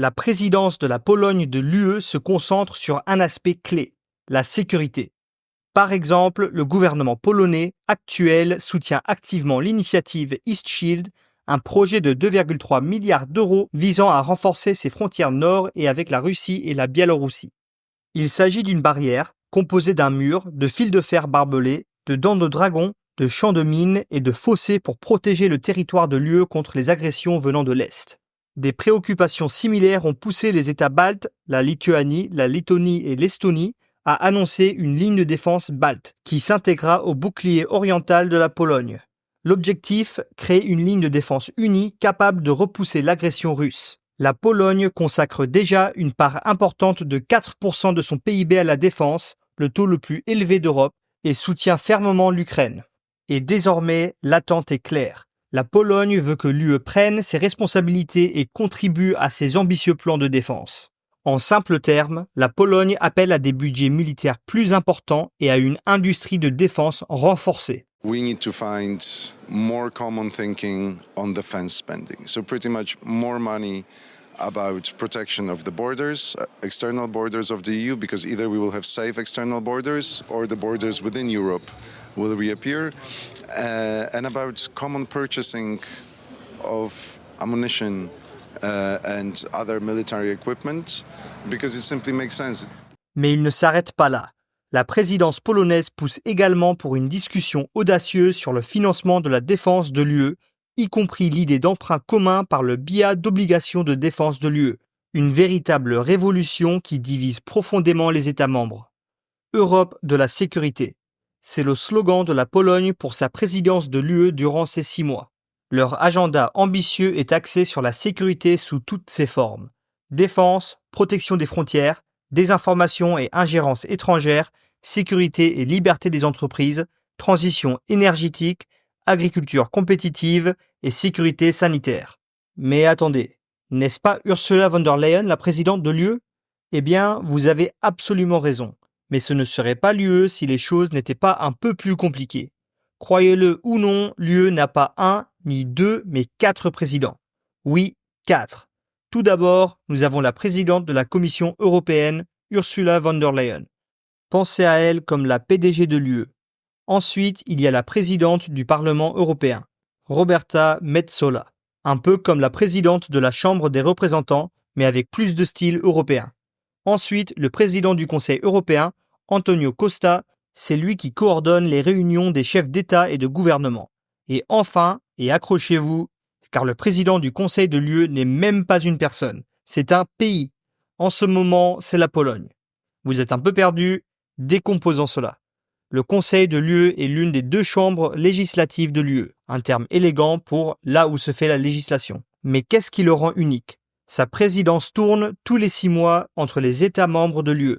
La présidence de la Pologne de l'UE se concentre sur un aspect clé, la sécurité. Par exemple, le gouvernement polonais actuel soutient activement l'initiative East Shield, un projet de 2,3 milliards d'euros visant à renforcer ses frontières nord et avec la Russie et la Biélorussie. Il s'agit d'une barrière composée d'un mur, de fils de fer barbelés, de dents de dragon, de champs de mines et de fossés pour protéger le territoire de l'UE contre les agressions venant de l'Est. Des préoccupations similaires ont poussé les États baltes, la Lituanie, la Lettonie et l'Estonie, à annoncer une ligne de défense balte qui s'intégrera au bouclier oriental de la Pologne. L'objectif, créer une ligne de défense unie capable de repousser l'agression russe. La Pologne consacre déjà une part importante de 4% de son PIB à la défense, le taux le plus élevé d'Europe, et soutient fermement l'Ukraine. Et désormais, l'attente est claire. La Pologne veut que l'UE prenne ses responsabilités et contribue à ses ambitieux plans de défense. En simples termes, la Pologne appelle à des budgets militaires plus importants et à une industrie de défense renforcée. We need to find more common thinking on defense spending. So pretty much more money about protection of the borders, external borders of the EU, because either we will have safe external borders or the borders within Europe will reappear, and about common purchasing of ammunition and other military equipment, because it simply makes sense. Mais il ne s'arrête pas là. La présidence polonaise pousse également pour une discussion audacieuse sur le financement de la défense de l'UE, y compris l'idée d'emprunt commun par le biais d'obligations de défense de l'UE. Une véritable révolution qui divise profondément les États membres. Europe de la sécurité. C'est le slogan de la Pologne pour sa présidence de l'UE durant ces 6 mois. Leur agenda ambitieux est axé sur la sécurité sous toutes ses formes. Défense, protection des frontières, désinformation et ingérence étrangère, sécurité et liberté des entreprises, transition énergétique, agriculture compétitive et sécurité sanitaire. Mais attendez, n'est-ce pas Ursula von der Leyen la présidente de l'UE ? Eh bien, vous avez absolument raison. Mais ce ne serait pas l'UE si les choses n'étaient pas un peu plus compliquées. Croyez-le ou non, l'UE n'a pas un, ni deux, mais 4 présidents. Oui, 4. Tout d'abord, nous avons la présidente de la Commission européenne, Ursula von der Leyen. Pensez à elle comme la PDG de l'UE. Ensuite, il y a la présidente du Parlement européen, Roberta Metsola, un peu comme la présidente de la Chambre des représentants, mais avec plus de style européen. Ensuite, le président du Conseil européen, Antonio Costa, c'est lui qui coordonne les réunions des chefs d'État et de gouvernement. Et enfin, et accrochez-vous, car le président du Conseil de l'UE n'est même pas une personne, c'est un pays. En ce moment, c'est la Pologne. Vous êtes un peu perdu, décomposons cela. Le Conseil de l'UE est l'une des 2 chambres législatives de l'UE, un terme élégant pour là où se fait la législation. Mais qu'est-ce qui le rend unique ? Sa présidence tourne tous les 6 mois entre les États membres de l'UE.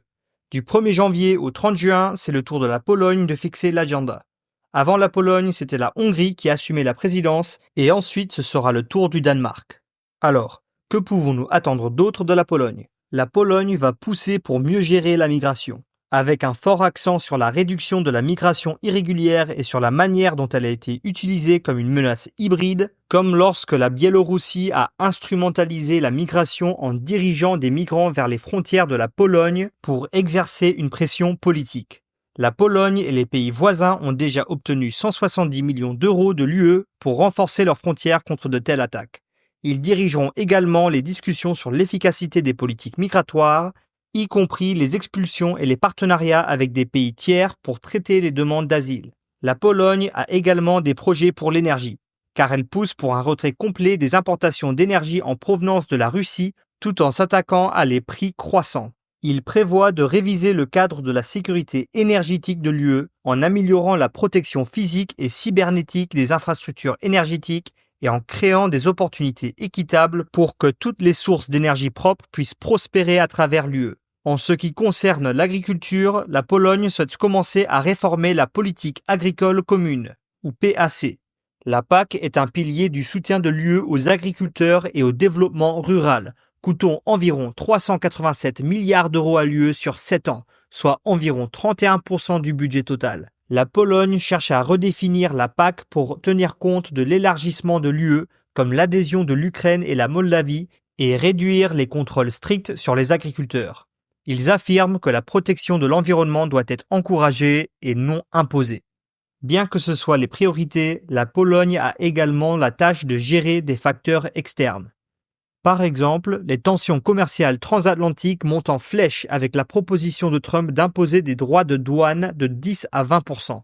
Du 1er janvier au 30 juin, c'est le tour de la Pologne de fixer l'agenda. Avant la Pologne, c'était la Hongrie qui assumait la présidence et ensuite ce sera le tour du Danemark. Alors, que pouvons-nous attendre d'autre de la Pologne ? La Pologne va pousser pour mieux gérer la migration, avec un fort accent sur la réduction de la migration irrégulière et sur la manière dont elle a été utilisée comme une menace hybride, comme lorsque la Biélorussie a instrumentalisé la migration en dirigeant des migrants vers les frontières de la Pologne pour exercer une pression politique. La Pologne et les pays voisins ont déjà obtenu 170 millions d'euros de l'UE pour renforcer leurs frontières contre de telles attaques. Ils dirigeront également les discussions sur l'efficacité des politiques migratoires, y compris les expulsions et les partenariats avec des pays tiers pour traiter les demandes d'asile. La Pologne a également des projets pour l'énergie, car elle pousse pour un retrait complet des importations d'énergie en provenance de la Russie, tout en s'attaquant à les prix croissants. Il prévoit de réviser le cadre de la sécurité énergétique de l'UE en améliorant la protection physique et cybernétique des infrastructures énergétiques et en créant des opportunités équitables pour que toutes les sources d'énergie propre puissent prospérer à travers l'UE. En ce qui concerne l'agriculture, la Pologne souhaite commencer à réformer la politique agricole commune, ou PAC. La PAC est un pilier du soutien de l'UE aux agriculteurs et au développement rural, coûtant environ 387 milliards d'euros à l'UE sur 7 ans, soit environ 31% du budget total. La Pologne cherche à redéfinir la PAC pour tenir compte de l'élargissement de l'UE, comme l'adhésion de l'Ukraine et la Moldavie, et réduire les contrôles stricts sur les agriculteurs. Ils affirment que la protection de l'environnement doit être encouragée et non imposée. Bien que ce soit les priorités, la Pologne a également la tâche de gérer des facteurs externes. Par exemple, les tensions commerciales transatlantiques montent en flèche avec la proposition de Trump d'imposer des droits de douane de 10 à 20%.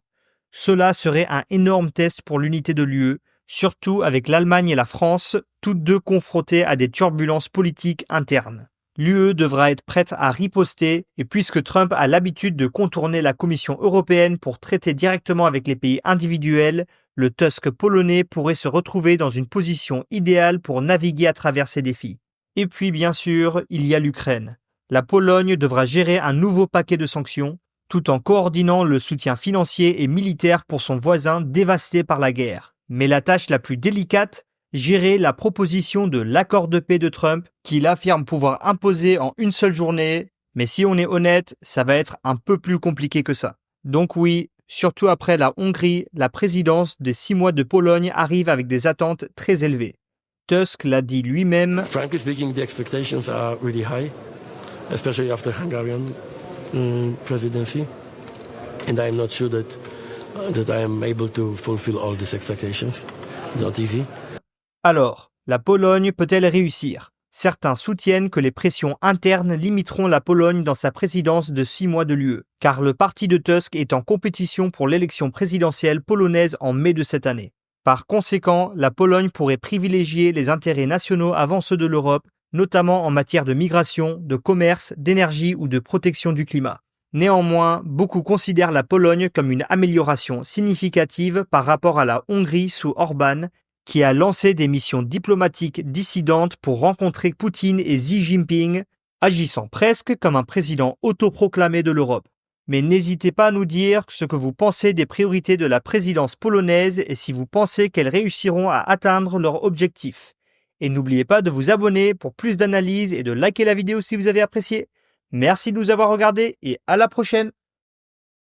Cela serait un énorme test pour l'unité de l'UE, surtout avec l'Allemagne et la France, toutes deux confrontées à des turbulences politiques internes. L'UE devra être prête à riposter et puisque Trump a l'habitude de contourner la Commission européenne pour traiter directement avec les pays individuels, le Tusk polonais pourrait se retrouver dans une position idéale pour naviguer à travers ces défis. Et puis bien sûr, il y a l'Ukraine. La Pologne devra gérer un nouveau paquet de sanctions, tout en coordonnant le soutien financier et militaire pour son voisin dévasté par la guerre. Mais la tâche la plus délicate, gérer la proposition de l'accord de paix de Trump qu'il affirme pouvoir imposer en une seule journée, mais si on est honnête, ça va être un peu plus compliqué que ça. Donc oui, surtout après la Hongrie, la présidence des 6 mois de Pologne arrive avec des attentes très élevées. Tusk l'a dit lui-même. Frankly speaking, the expectations are really high, especially after Hungarian presidency, and I am not sure that I am able to fulfill all these expectations. It's not easy. Alors, la Pologne peut-elle réussir ? Certains soutiennent que les pressions internes limiteront la Pologne dans sa présidence de 6 mois de l'UE, car le parti de Tusk est en compétition pour l'élection présidentielle polonaise en mai de cette année. Par conséquent, la Pologne pourrait privilégier les intérêts nationaux avant ceux de l'Europe, notamment en matière de migration, de commerce, d'énergie ou de protection du climat. Néanmoins, beaucoup considèrent la Pologne comme une amélioration significative par rapport à la Hongrie sous Orbán, qui a lancé des missions diplomatiques dissidentes pour rencontrer Poutine et Xi Jinping, agissant presque comme un président autoproclamé de l'Europe. Mais n'hésitez pas à nous dire ce que vous pensez des priorités de la présidence polonaise et si vous pensez qu'elles réussiront à atteindre leurs objectifs. Et n'oubliez pas de vous abonner pour plus d'analyses et de liker la vidéo si vous avez apprécié. Merci de nous avoir regardés et à la prochaine!